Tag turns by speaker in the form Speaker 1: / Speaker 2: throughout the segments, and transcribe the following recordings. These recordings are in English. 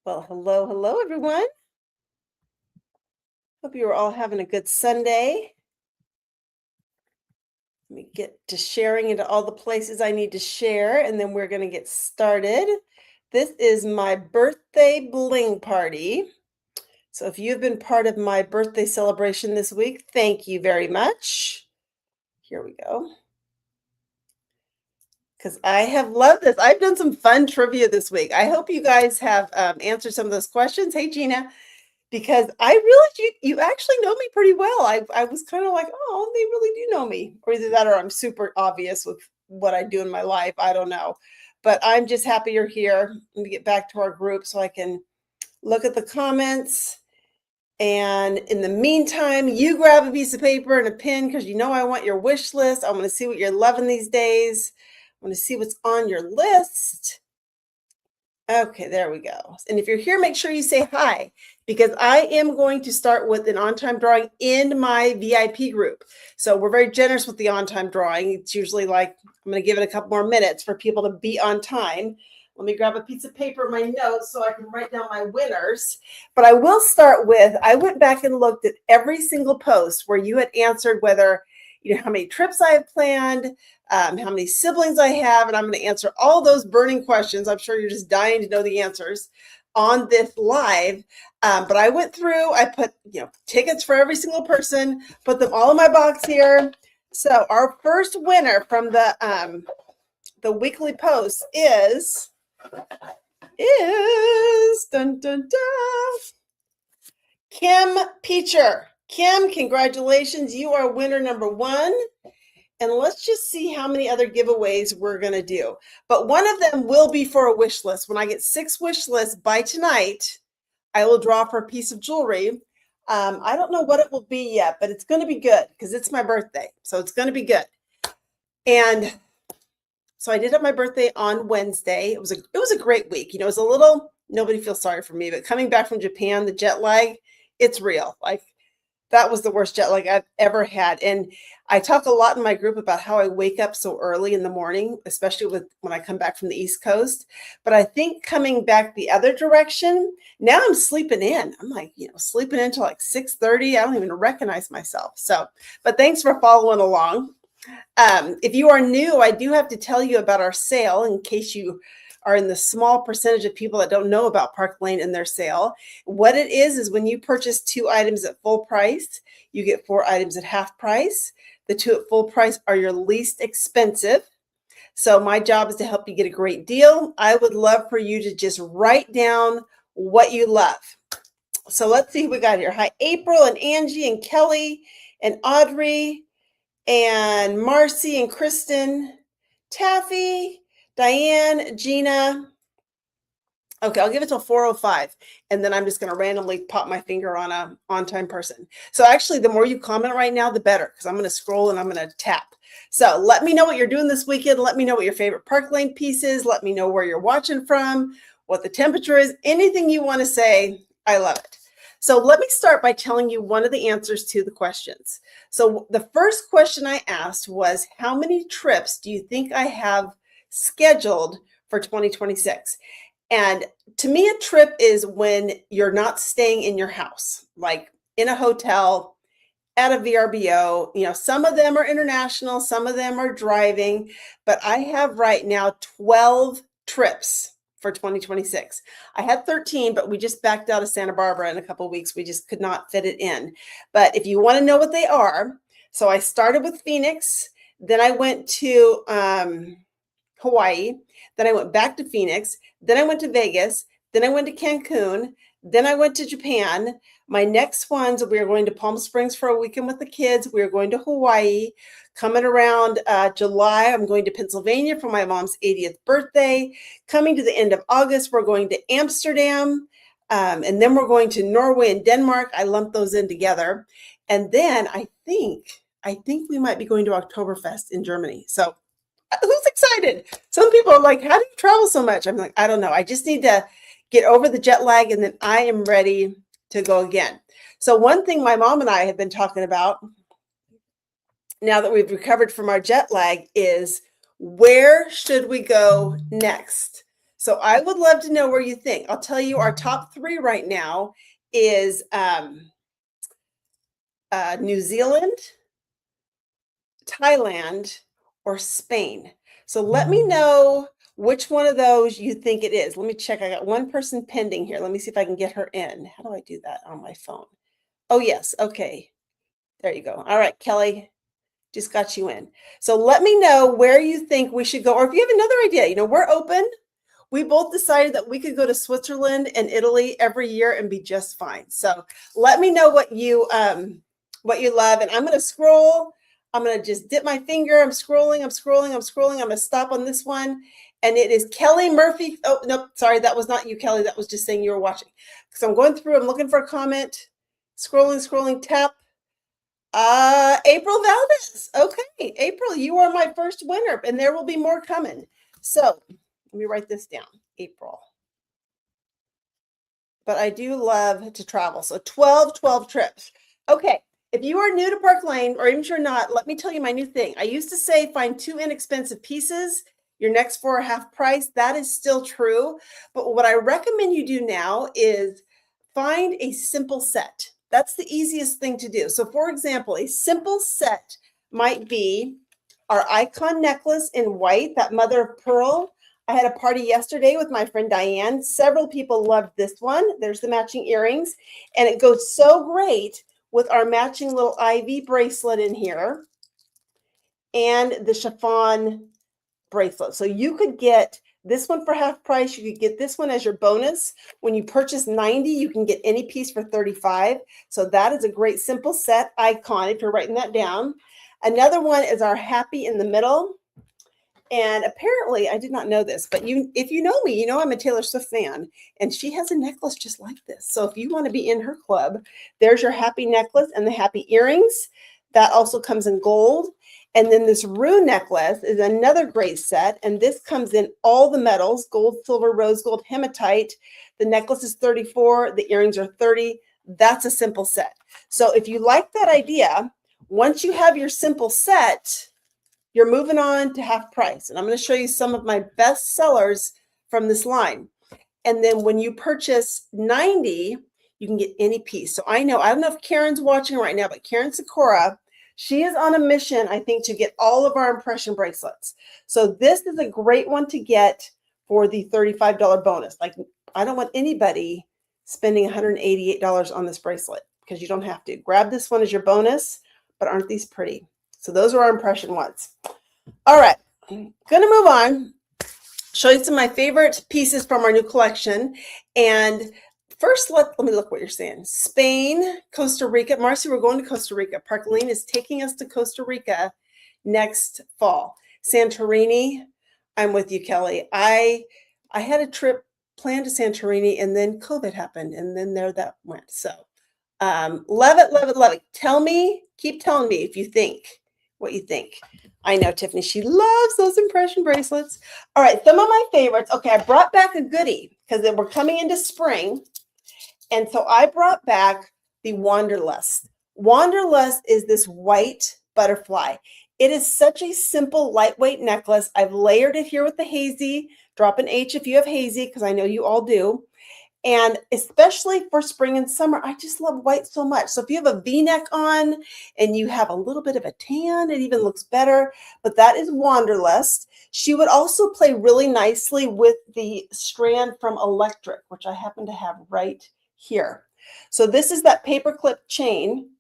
Speaker 1: Well, hello, everyone. Hope you are all having a good Sunday. Let me get to sharing into all the places I need to share, and then we're going to get started. This is my birthday bling party. So if you've been part of my birthday celebration this week, thank you very much. Here we go. Because I have loved this. I've done some fun trivia this week. I hope you guys have answered some of those questions. Hey, Gina. Because I realized you actually know me pretty well. I was kind of like, oh, they really do know me. Or either that or I'm super obvious with what I do in my life. I don't know. But I'm just happy you're here. Let me get back to our group so I can look at the comments. And in the meantime, you grab a piece of paper and a pen because you know I want your wish list. I want to see what you're loving these days. I want to see what's on your list. Okay, there we go. And if you're here, make sure you say hi because I am going to start with an on-time drawing in my VIP group. So we're very generous with the on-time drawing. It's usually like, I'm going to give it a couple more minutes for people to be on time. Let me grab a piece of paper, my notes, so I can write down my winners. But I will start with, I went back and looked at every single post where you had answered whether, how many trips I have planned, how many siblings I have, and I'm going to answer all those burning questions. I'm sure you're just dying to know the answers on this live. But I went through, I put, tickets for every single person, put them all in my box here. So our first winner from the weekly post is dun, dun, dun, Kim Peacher. Kim, congratulations. You are winner number 1. And let's just see how many other giveaways we're going to do. But one of them will be for a wish list. When I get 6 wish lists by tonight, I will draw for a piece of jewelry. I don't know what it will be yet, but it's going to be good because it's my birthday. So it's going to be good. And so I did have my birthday on Wednesday. It was a great week. It was a little, nobody feels sorry for me, but coming back from Japan, the jet lag, it's real. Like, that was the worst jet lag I've ever had. And I talk a lot in my group about how I wake up so early in the morning, especially when I come back from the East Coast. But I think coming back the other direction, now I'm sleeping in. I'm like, sleeping until like 6:30. I don't even recognize myself. So, but thanks for following along. If you are new, I do have to tell you about our sale in case you are in the small percentage of people that don't know about Park Lane and their sale. What it is when you purchase 2 items at full price, you get 4 items at half price. The 2 at full price are your least expensive. So my job is to help you get a great deal. I would love for you to just write down what you love. So let's see who we got here. Hi, April and Angie and Kelly and Audrey and Marcy and Kristen, Taffy, Diane, Gina. Okay, I'll give it till 4:05, and then I'm just going to randomly pop my finger on a on-time person. So actually, the more you comment right now, the better, because I'm going to scroll and I'm going to tap. So let me know what you're doing this weekend. Let me know what your favorite Park Lane piece is. Let me know where you're watching from, what the temperature is, anything you want to say. I love it. So let me start by telling you one of the answers to the questions. So the first question I asked was, how many trips do you think I have scheduled for 2026? And to me, a trip is when you're not staying in your house, like in a hotel, at a VRBO. Some of them are international, some of them are driving, but I have right now 12 trips for 2026. I had 13, but we just backed out of Santa Barbara in a couple of weeks. We just could not fit it in. But if you want to know what they are, so I started with Phoenix, then I went to Hawaii, then I went back to Phoenix, then I went to Vegas, then I went to Cancun, then I went to Japan. My next ones, we are going to Palm Springs for a weekend with the kids. We are going to Hawaii. Coming around July, I'm going to Pennsylvania for my mom's 80th birthday. Coming to the end of August, we're going to Amsterdam. And then we're going to Norway and Denmark. I lumped those in together. And then I think we might be going to Oktoberfest in Germany. So who's excited? Some people are like, how do you travel so much? I'm like, I don't know. I just need to get over the jet lag, and then I am ready to go again. So one thing my mom and I have been talking about now that we've recovered from our jet lag is, where should we go next? So I would love to know where you think. I'll tell you our top 3 right now is New Zealand, Thailand, or Spain. So let me know which one of those you think it is. Let me check. I got one person pending here. Let me see if I can get her in. How do I do that on my phone? Oh, yes. Okay. There you go. All right, Kelly, just got you in. So let me know where you think we should go, or if you have another idea. We're open. We both decided that we could go to Switzerland and Italy every year and be just fine. So let me know what you love. And I'm going to scroll. I'm going to just dip my finger. I'm scrolling. I'm going to stop on this one. And it is Kelly Murphy. Oh, no, sorry. That was not you, Kelly. That was just saying you were watching. So I'm going through. I'm looking for a comment. Scrolling, tap. April Valdez. Okay, April, you are my first winner, and there will be more coming. So let me write this down, April. But I do love to travel. So 12 trips. Okay, if you are new to Park Lane, or even if you're not, let me tell you my new thing. I used to say find 2 inexpensive pieces. Your next 4 are half price. That is still true. But what I recommend you do now is find a simple set. That's the easiest thing to do. So for example, a simple set might be our icon necklace in white, that mother of pearl. I had a party yesterday with my friend Diane. Several people loved this one. There's the matching earrings. And it goes so great with our matching little IV bracelet in here and the chiffon bracelet. So you could get this one for half price. You could get this one as your bonus. When you purchase 90, you can get any piece for 35. So that is a great simple set icon if you're writing that down. Another one is our happy in the middle. And apparently, I did not know this, but if you know me, you know I'm a Taylor Swift fan, and she has a necklace just like this. So if you want to be in her club, there's your happy necklace and the happy earrings. That also comes in gold. And then this rue necklace is another great set, and this comes in all the metals, gold, silver, rose gold, hematite. The necklace is 34, the earrings are 30. That's a simple set. So if you like that idea, once you have your simple set, you're moving on to half price. And I'm going to show you some of my best sellers from this line. And then when you purchase 90, you can get any piece. So I don't know if Karen's watching right now, but Karen Sikora, she is on a mission, I think, to get all of our impression bracelets. So this is a great one to get for the $35 bonus. Like, I don't want anybody spending $188 on this bracelet because you don't have to. Grab this one as your bonus, but aren't these pretty? So those are our impression ones. All right, I'm going to move on, show you some of my favorite pieces from our new collection. And first, let me look what you're saying. Spain, Costa Rica. Marcy, we're going to Costa Rica. Park Lane is taking us to Costa Rica next fall. Santorini, I'm with you, Kelly. I had a trip planned to Santorini, and then COVID happened, and then there that went. So love it. Keep telling me if you think what you think. I know Tiffany, she loves those impression bracelets. All right, some of my favorites. Okay, I brought back a goodie because we're coming into spring. And so I brought back the Wanderlust. Wanderlust is this white butterfly. It is such a simple, lightweight necklace. I've layered it here with the hazy. Drop an H if you have hazy, because I know you all do. And especially for spring and summer, I just love white so much. So if you have a V-neck on and you have a little bit of a tan, it even looks better. But that is Wanderlust. She would also play really nicely with the strand from Electric, which I happen to have right here. So this is that paperclip chain.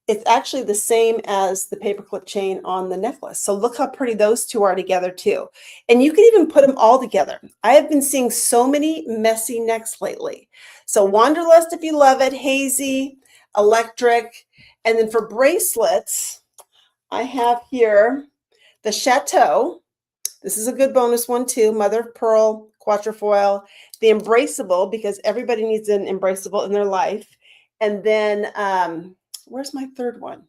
Speaker 1: It's actually the same as the paperclip chain on the necklace. So look how pretty those two are together too. And you can even put them all together. I have been seeing so many messy necks lately. So Wanderlust, if you love it, hazy, Electric. And then for bracelets, I have here the Chateau. This is a good bonus one too. Mother of Pearl, Quatrefoil. The Embraceable, because everybody needs an Embraceable in their life. And then, where's my third one?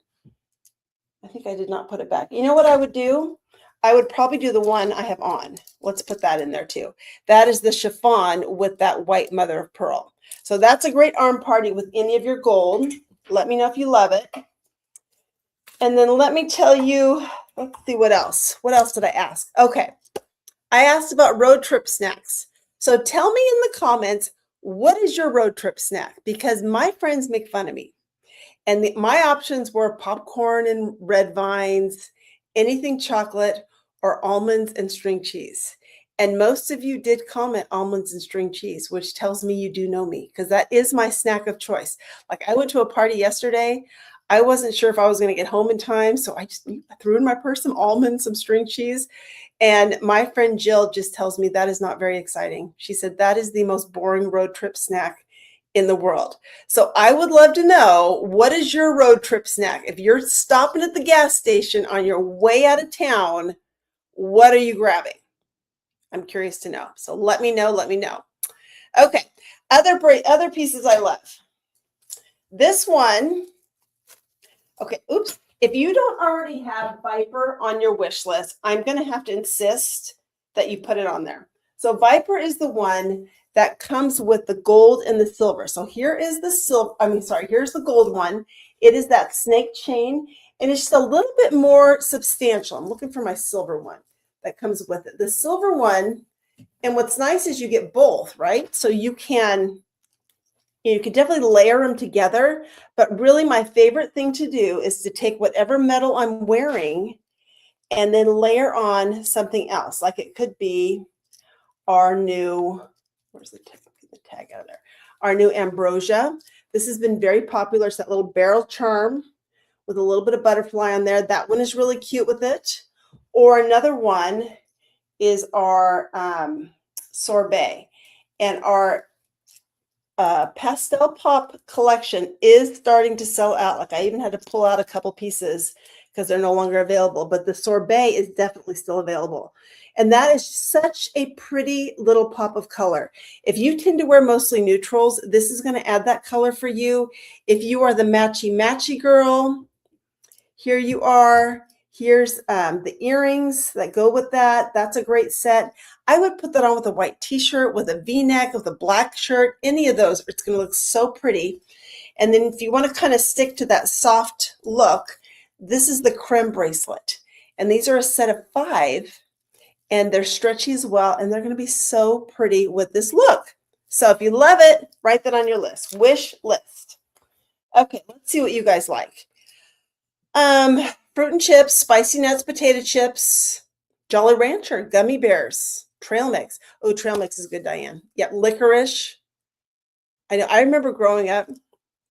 Speaker 1: I think I did not put it back. You know what I would do? I would probably do the one I have on. Let's put that in there too. That is the chiffon with that white mother of pearl. So that's a great arm party with any of your gold. Let me know if you love it. And then let me tell you, let's see what else. What else did I ask? Okay. I asked about road trip snacks. So tell me in the comments, what is your road trip snack? Because my friends make fun of me. And my options were popcorn and red vines, anything chocolate, or almonds and string cheese. And most of you did comment almonds and string cheese, which tells me you do know me because that is my snack of choice. Like I went to a party yesterday. I wasn't sure if I was going to get home in time. So I just threw in my purse some almonds, some string cheese. And my friend Jill just tells me that is not very exciting. She said that is the most boring road trip snack in the world. So I would love to know, what is your road trip snack? If you're stopping at the gas station on your way out of town, what are you grabbing? I'm curious to know. So let me know, let me know. Okay, other pieces I love. This one, okay, oops. If you don't already have Viper on your wish list, I'm going to have to insist that you put it on there. So Viper is the one that comes with the gold and the silver. So here is the here's the gold one. It is that snake chain, and it's just a little bit more substantial. I'm looking for my silver one that comes with it. The silver one, and what's nice is you get both, right? So you can definitely layer them together, but really my favorite thing to do is to take whatever metal I'm wearing and then layer on something else. Like it could be our new, where's the tag out of there? Our new ambrosia. This has been very popular. It's that little barrel charm with a little bit of butterfly on there. That one is really cute with it. Or another one is our sorbet. And our pastel pop collection is starting to sell out. Like I even had to pull out a couple pieces because they're no longer available, but the sorbet is definitely still available. And that is such a pretty little pop of color. If you tend to wear mostly neutrals, this is going to add that color for you. If you are the matchy girl, here you are. Here's the earrings that go with that. That's a great set. I would put that on with a white t-shirt, with a v-neck, with a black shirt, any of those. It's going to look so pretty. And then if you want to kind of stick to that soft look, this is the creme bracelet. And these are a set of 5, and they're stretchy as well, and they're going to be so pretty with this look. So if you love it, write that on your list. Wish list. Okay, let's see what you guys like. Fruit and chips, spicy nuts, potato chips, Jolly Rancher, gummy bears, trail mix. Oh, trail mix is good, Diane. Yep, licorice. I know. I remember growing up.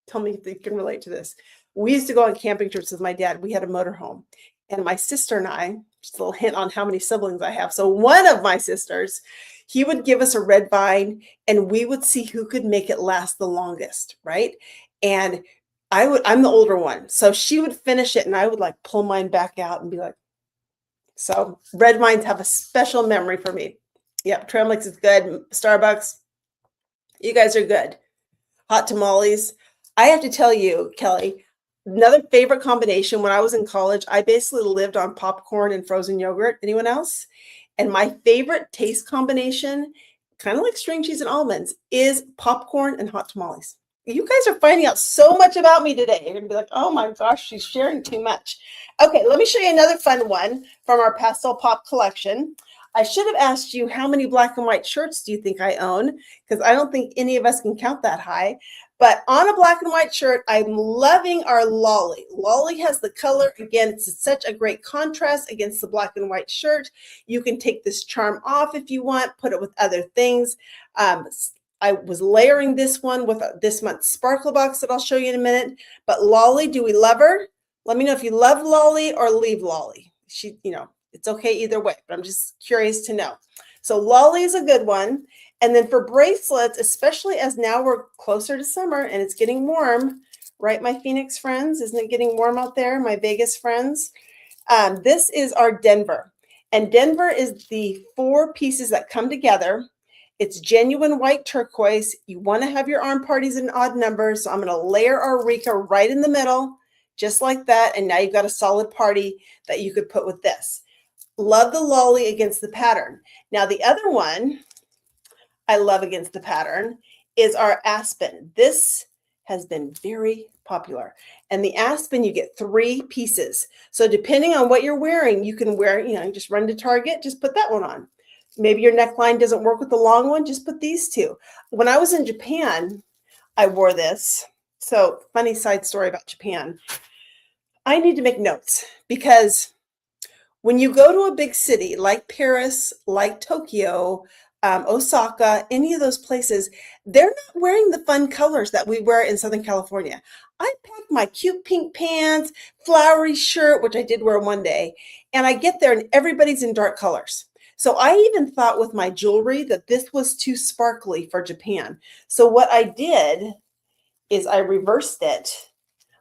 Speaker 1: Tell me if you can relate to this. We used to go on camping trips with my dad. We had a motorhome, and my sister and I. Just a little hint on how many siblings I have. So one of my sisters, he would give us a red vine, and we would see who could make it last the longest, right? And I'm the older one. So she would finish it and I would like pull mine back out and be like, so red vines have a special memory for me. Yep. Trail mix is good. Starbucks. You guys are good. Hot tamales. I have to tell you, Kelly, another favorite combination when I was in college, I basically lived on popcorn and frozen yogurt. Anyone else? And my favorite taste combination, kind of like string cheese and almonds, is popcorn and hot tamales. You guys are finding out so much about me today. You're going to be like, oh my gosh, she's sharing too much. Okay, let me show you another fun one from our Pastel Pop collection. I should have asked you, how many black and white shirts do you think I own? Because I don't think any of us can count that high. But on a black and white shirt, I'm loving our Lolly. Lolly has the color. Again, it's such a great contrast against the black and white shirt. You can take this charm off if you want, put it with other things. I was layering this one with this month's Sparkle Box that I'll show you in a minute. But Lolly, do we love her? Let me know if you love Lolly or leave Lolly. She, it's okay either way, but I'm just curious to know. So Lolly is a good one. And then for bracelets, especially as now we're closer to summer and it's getting warm, right, my Phoenix friends? Isn't it getting warm out there, my Vegas friends? This is our Denver. And Denver is the 4 pieces that come together. It's genuine white turquoise. You want to have your arm parties in odd numbers. So I'm going to layer our Rika right in the middle, just like that. And now you've got a solid party that you could put with this. Love the Lolly against the pattern. Now the other one I love against the pattern is our Aspen. This has been very popular. And the Aspen, you get 3 pieces. So depending on what you're wearing, you can wear, just run to Target, just put that one on. Maybe your neckline doesn't work with the long one, just put these two. When I was in Japan, I wore this. So funny side story about Japan. I need to make notes because when you go to a big city like Paris, like Tokyo, Osaka, any of those places, they're not wearing the fun colors that we wear in Southern California. I packed my cute pink pants, flowery shirt, which I did wear one day, and I get there and everybody's in dark colors. So I even thought with my jewelry that this was too sparkly for Japan. So what I did is I reversed it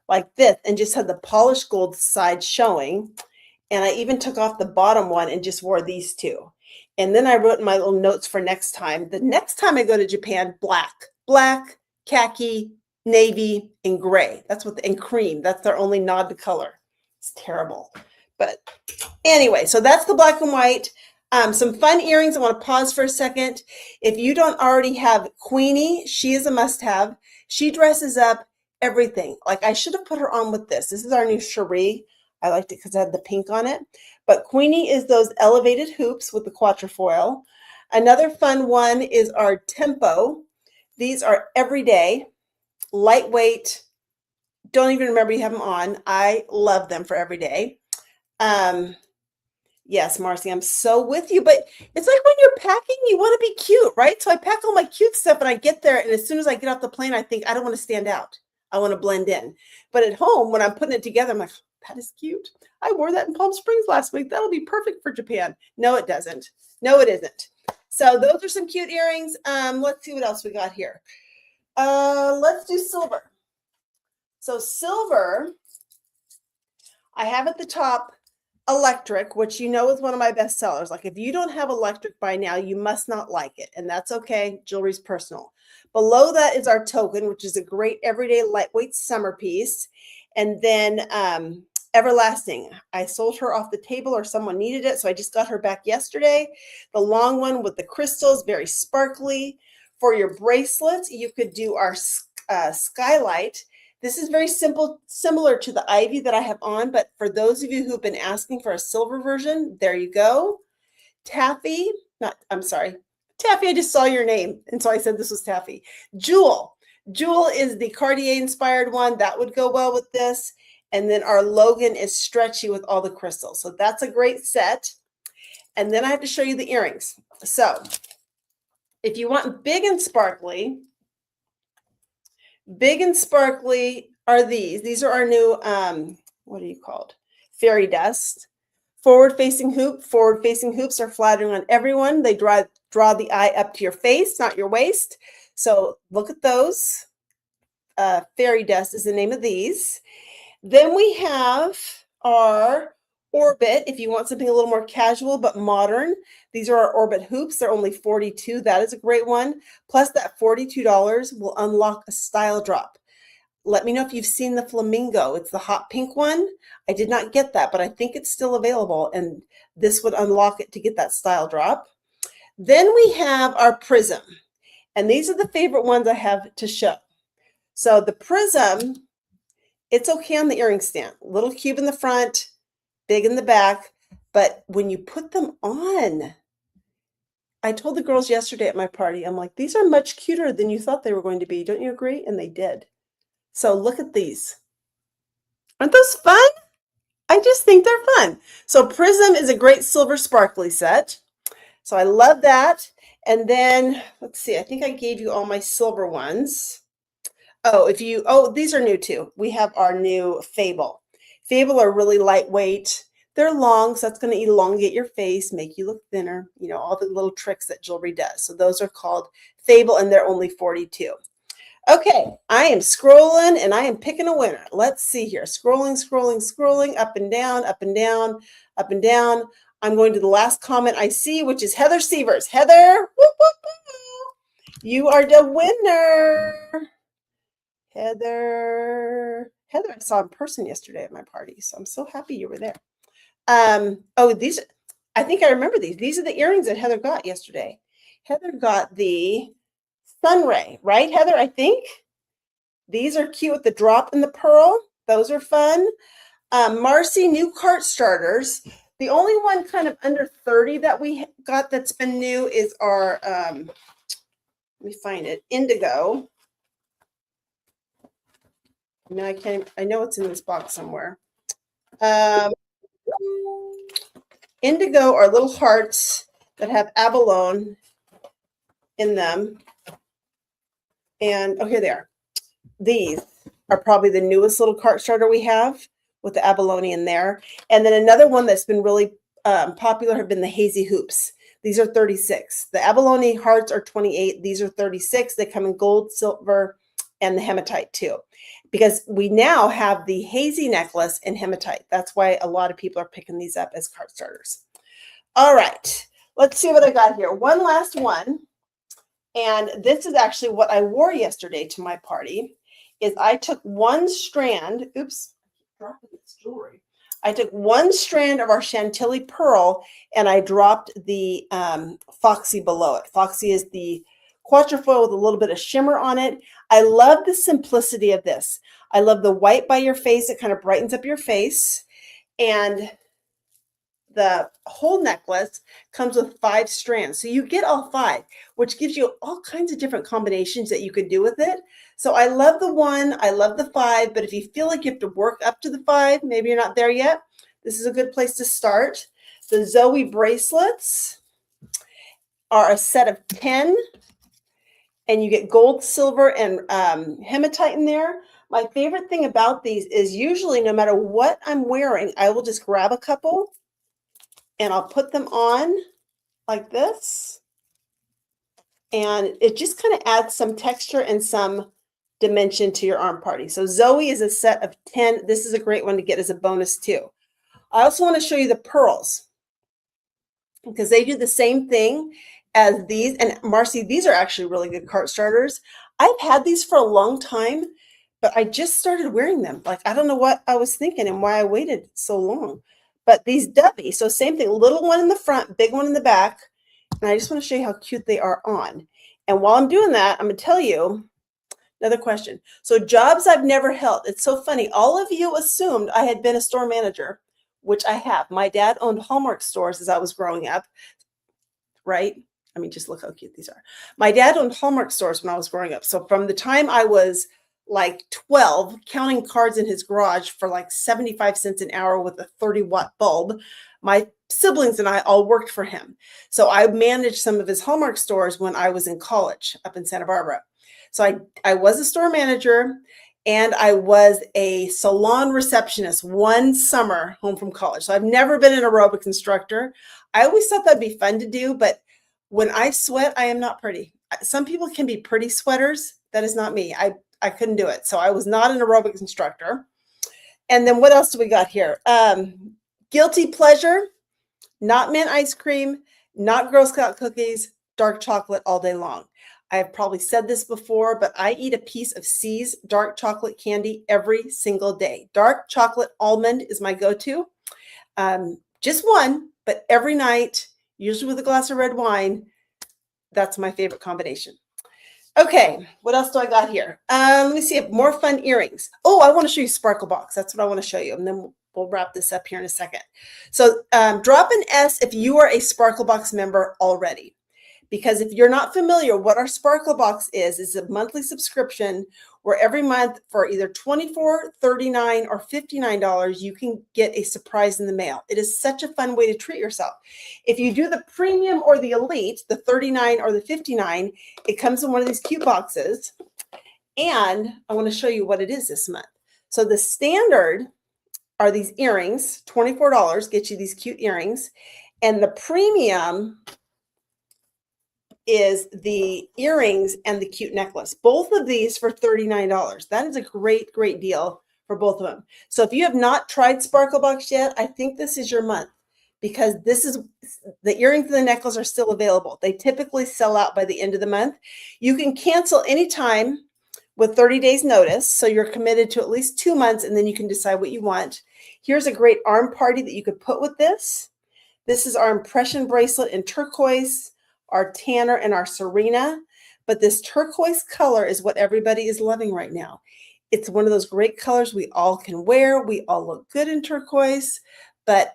Speaker 1: like this and just had the polished gold side showing. And I even took off the bottom one and just wore these two. And then I wrote in my little notes for next time. The next time I go to Japan, black, khaki, navy, and gray. And cream. That's their only nod to color. It's terrible. But anyway, so that's the black and white. Some fun earrings. I want to pause for a second. If you don't already have Queenie, she is a must-have. She dresses up everything. Like I should have put her on with this. This is our new Cherie. I liked it because it had the pink on it. But Queenie is those elevated hoops with the quatrefoil. Another fun one is our Tempo. These are everyday, lightweight. Don't even remember you have them on. I love them for every day. Yes, Marcy, I'm so with you. But it's like when you're packing, you want to be cute, right? So I pack all my cute stuff and I get there. And as soon as I get off the plane, I think I don't want to stand out. I want to blend in. But at home, when I'm putting it together, I'm like, that is cute. I wore that in Palm Springs last week. That'll be perfect for Japan. No, it doesn't. No, it isn't. So those are some cute earrings. Let's see what else we got here. Let's do silver. So silver, I have at the top electric, which you know is one of my best sellers. Like if you don't have electric by now, you must not like it. And that's okay. Jewelry's personal. Below that is our token, which is a great everyday lightweight summer piece. And then Everlasting. I sold her off the table or someone needed it. So I just got her back yesterday. The long one with the crystals, very sparkly. For your bracelets, you could do our Skylight. This is very simple, similar to the Ivy that I have on, but for those of you who've been asking for a silver version, there you go. Taffy, Taffy, I just saw your name, and so I said this was Taffy. Jewel is the Cartier-inspired one. That would go well with this. And then our Logan is stretchy with all the crystals. So that's a great set. And then I have to show you the earrings. So if you want big and sparkly are these. These are our new, what are you called? Fairy dust. Forward-facing hoops are flattering on everyone. They draw the eye up to your face, not your waist. So look at those. Fairy dust is the name of these. Then we have our Orbit, if you want something a little more casual but modern. These are our Orbit hoops. They're only $42. That is a great one. Plus that $42 will unlock a style drop. Let me know if you've seen the Flamingo. It's the hot pink one. I did not get that, but I think it's still available, and this would unlock it to get that style drop. Then we have our Prism, and these are the favorite ones I have to show. So the Prism, it's okay on the earring stand. Little cube in the front, big in the back, but when you put them on, I told the girls yesterday at my party, I'm like, these are much cuter than you thought they were going to be. Don't you agree? And they did. So look at these. Aren't those fun? I just think they're fun. So Prism is a great silver sparkly set. So I love that. And then, let's see, I think I gave you all my silver ones. These are new too. We have our new Fable. Fable are really lightweight. They're long, so that's going to elongate your face, make you look thinner. You know, all the little tricks that jewelry does. So those are called Fable, and they're only $42. Okay, I am scrolling, and I am picking a winner. Let's see here. Scrolling, up and down, up and down, up and down. I'm going to the last comment I see, which is Heather Sievers. Heather, whoop, whoop, whoop. You are the winner. Heather, I saw in person yesterday at my party, so I'm so happy you were there. These, I think I remember these. These are the earrings that Heather got yesterday. Heather got the Sunray, right, Heather? I think these are cute with the drop in the pearl. Those are fun. Marcy, new cart starters. The only one kind of under 30 that we got that's been new is our, let me find it, Indigo. I mean, I know it's in this box somewhere. Indigo are little hearts that have abalone in them. And, oh, here they are. These are probably the newest little cart starter we have with the abalone in there. And then another one that's been really popular have been the hazy hoops. These are 36. The abalone hearts are 28. These are 36. They come in gold, silver, and the hematite too. Because we now have the hazy necklace in hematite. That's why a lot of people are picking these up as cart starters. All right, let's see what I got here. One last one. And this is actually what I wore yesterday to my party, is I took one strand, oops, dropping this jewelry. I took one strand of our Chantilly pearl and I dropped the Foxy below it. Foxy is the quatrefoil with a little bit of shimmer on it. I love the simplicity of this. I love the white by your face. It kind of brightens up your face. And the whole necklace comes with 5 strands. So you get all 5, which gives you all kinds of different combinations that you could do with it. So I love the 1, I love the 5, but if you feel like you have to work up to the 5, maybe you're not there yet, this is a good place to start. The Zoe bracelets are a set of 10, and you get gold, silver, and hematite in there. My favorite thing about these is usually no matter what I'm wearing, I will just grab a couple and I'll put them on like this. And it just kind of adds some texture and some dimension to your arm party. So Zoe is a set of 10. This is a great one to get as a bonus too. I also want to show you the pearls because they do the same thing as these. And Marcy, these are actually really good cart starters. I've had these for a long time, but I just started wearing them. Like, I don't know what I was thinking and why I waited so long. But these Dubby, so same thing, little one in the front, big one in the back. And I just want to show you how cute they are on. And while I'm doing that, I'm going to tell you another question. So jobs I've never held. It's so funny. All of you assumed I had been a store manager, which I have. My dad owned Hallmark stores as I was growing up, right? I mean, just look how cute these are. My dad owned Hallmark stores when I was growing up. So from the time I was like 12, counting cards in his garage for like 75 cents an hour with a 30-watt bulb, my siblings and I all worked for him. So I managed some of his Hallmark stores when I was in college up in Santa Barbara. So I was a store manager and I was a salon receptionist one summer home from college. So I've never been an aerobics instructor. I always thought that'd be fun to do, but when I sweat, I am not pretty. Some people can be pretty sweaters. That is not me. I couldn't do it. So I was not an aerobics instructor. And then what else do we got here? Guilty pleasure, not mint ice cream, not Girl Scout cookies, dark chocolate all day long. I have probably said this before, but I eat a piece of C's dark chocolate candy every single day. Dark chocolate almond is my go-to. Just one, but every night, usually with a glass of red wine, that's my favorite combination. Okay, what else do I got here? Let me see, more fun earrings. Oh, I want to show you Sparkle Box. That's what I want to show you, and then we'll wrap this up here in a second. So drop an S if you are a Sparkle Box member already. Because if you're not familiar, what our Sparkle Box is a monthly subscription where every month for either $24, $39, or $59, you can get a surprise in the mail. It is such a fun way to treat yourself. If you do the premium or the elite, the $39 or the $59, it comes in one of these cute boxes. And I want to show you what it is this month. So the standard are these earrings, $24 gets you these cute earrings. And the premium is the earrings and the cute necklace. Both of these for $39. That is a great, great deal for both of them. So if you have not tried Sparkle Box yet, I think this is your month because this is the earrings and the necklace are still available. They typically sell out by the end of the month. You can cancel anytime with 30 days notice. So you're committed to at least 2 months and then you can decide what you want. Here's a great arm party that you could put with this. This is our impression bracelet in turquoise, our Tanner, and our Serena. But this turquoise color is what everybody is loving right now. It's one of those great colors we all can wear. We all look good in turquoise, But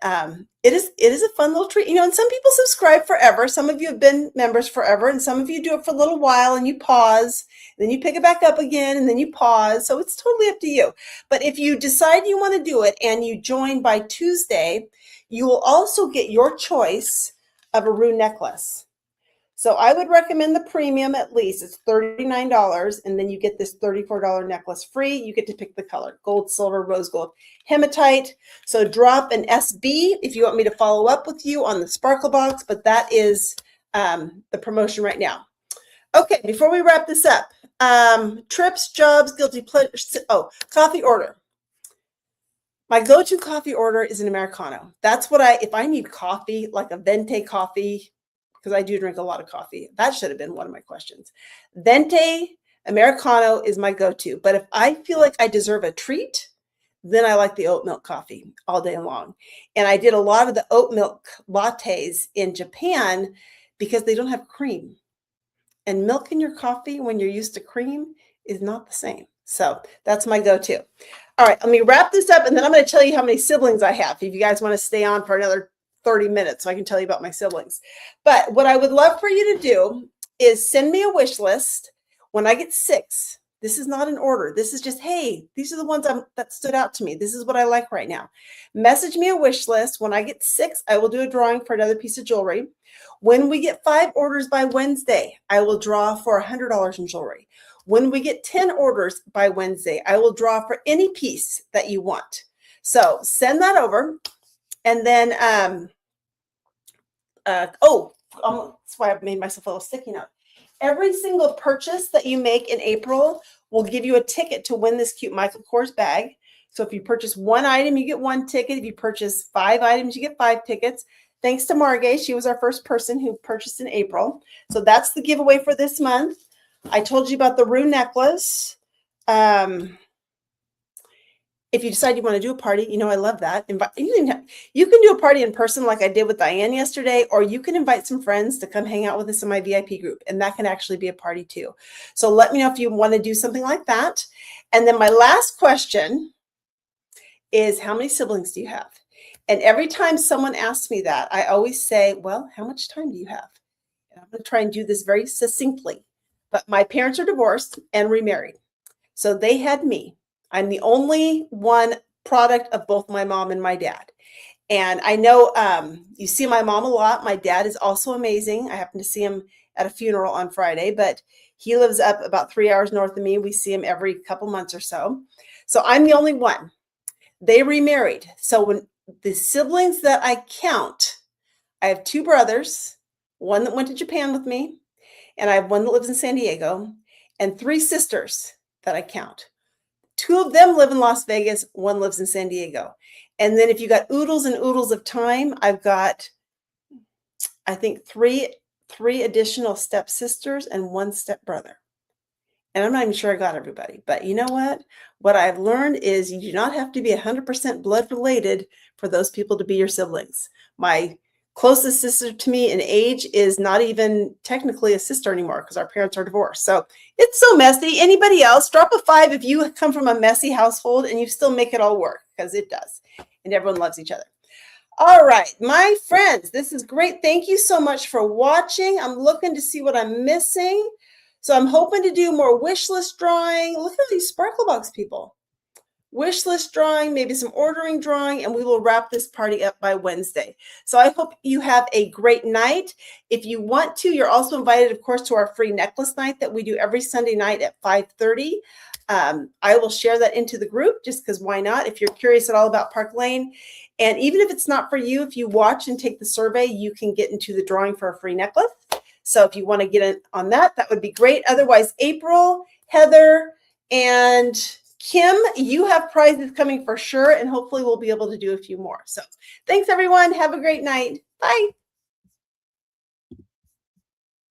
Speaker 1: it is a fun little treat, and some people subscribe forever. Some of you have been members forever, and some of you do it for a little while and you pause, and then you pick it back up again, and then you pause. So it's totally up to you. But if you decide you want to do it and you join by Tuesday, you will also get your choice of a rune necklace. So I would recommend the premium at least. It's $39, and then you get this $34 necklace free. You get to pick the color: gold, silver, rose gold, hematite. So drop an SB if you want me to follow up with you on the Sparkle Box, but that is the promotion right now. Okay, before we wrap this up, trips, jobs, guilty pleasures. Oh, coffee order. My go-to coffee order is an Americano. That's what if I need coffee, like a venti coffee, because I do drink a lot of coffee. That should have been one of my questions. Venti Americano is my go-to. But if I feel like I deserve a treat, then I like the oat milk coffee all day long. And I did a lot of the oat milk lattes in Japan because they don't have cream. And milk in your coffee when you're used to cream is not the same. So that's my go-to. All right, let me wrap this up, and then I'm going to tell you how many siblings I have if you guys want to stay on for another 30 minutes so I can tell you about my siblings. But what I would love for you to do is send me a wish list when I get 6. This is not an order. This is just, hey, these are the ones that stood out to me. This is what I like right now. Message me a wish list. When I get 6, I will do a drawing for another piece of jewelry. When we get 5 orders by Wednesday, I will draw for $100 in jewelry. When we get 10 orders by Wednesday, I will draw for any piece that you want. So send that over. And then, that's why I've made myself a little sticky note. Every single purchase that you make in April will give you a ticket to win this cute Michael Kors bag. So if you purchase 1 item, you get 1 ticket. If you purchase 5 items, you get 5 tickets. Thanks to Margay. She was our first person who purchased in April. So that's the giveaway for this month. I told you about the rune necklace. If you decide you want to do a party, I love that. You can do a party in person like I did with Diane yesterday, or you can invite some friends to come hang out with us in my VIP group, and that can actually be a party too. So let me know if you want to do something like that. And then my last question is, how many siblings do you have? And every time someone asks me that, I always say, well, how much time do you have? And I'm going to try and do this very succinctly. But my parents are divorced and remarried. So they had me. I'm the only one product of both my mom and my dad. And I know you see my mom a lot. My dad is also amazing. I happened to see him at a funeral on Friday, but he lives up about 3 hours north of me. We see him every couple months or so. So I'm the only one. They remarried. So when the siblings that I count, I have 2 brothers, one that went to Japan with me, and I have one that lives in San Diego, and 3 sisters that I count. 2 of them live in Las Vegas, 1 lives in San Diego. And then if you got oodles and oodles of time, I've got, I think, 3 additional stepsisters and 1 stepbrother. And I'm not even sure I got everybody. But you know what? What I've learned is you do not have to be 100% blood related for those people to be your siblings. My closest sister to me in age is not even technically a sister anymore because our parents are divorced. So it's so messy. Anybody else? Drop a 5 if you come from a messy household and you still make it all work, because it does. And everyone loves each other. All right, my friends, this is great. Thank you so much for watching. I'm looking to see what I'm missing. So I'm hoping to do more wish list drawing. Look at these Sparkle Box people. Wish list drawing, maybe some ordering drawing, and we will wrap this party up by Wednesday. So I hope you have a great night. If you want to, you're also invited, of course, to our free necklace night that we do every Sunday night at 5:30. I will share that into the group just because why not? If you're curious at all about Park Lane. And even if it's not for you, if you watch and take the survey, you can get into the drawing for a free necklace. So if you want to get in on that, that would be great. Otherwise, April, Heather, and Kim, you have prizes coming for sure, and hopefully we'll be able to do a few more. So thanks, everyone. Have a great night. Bye.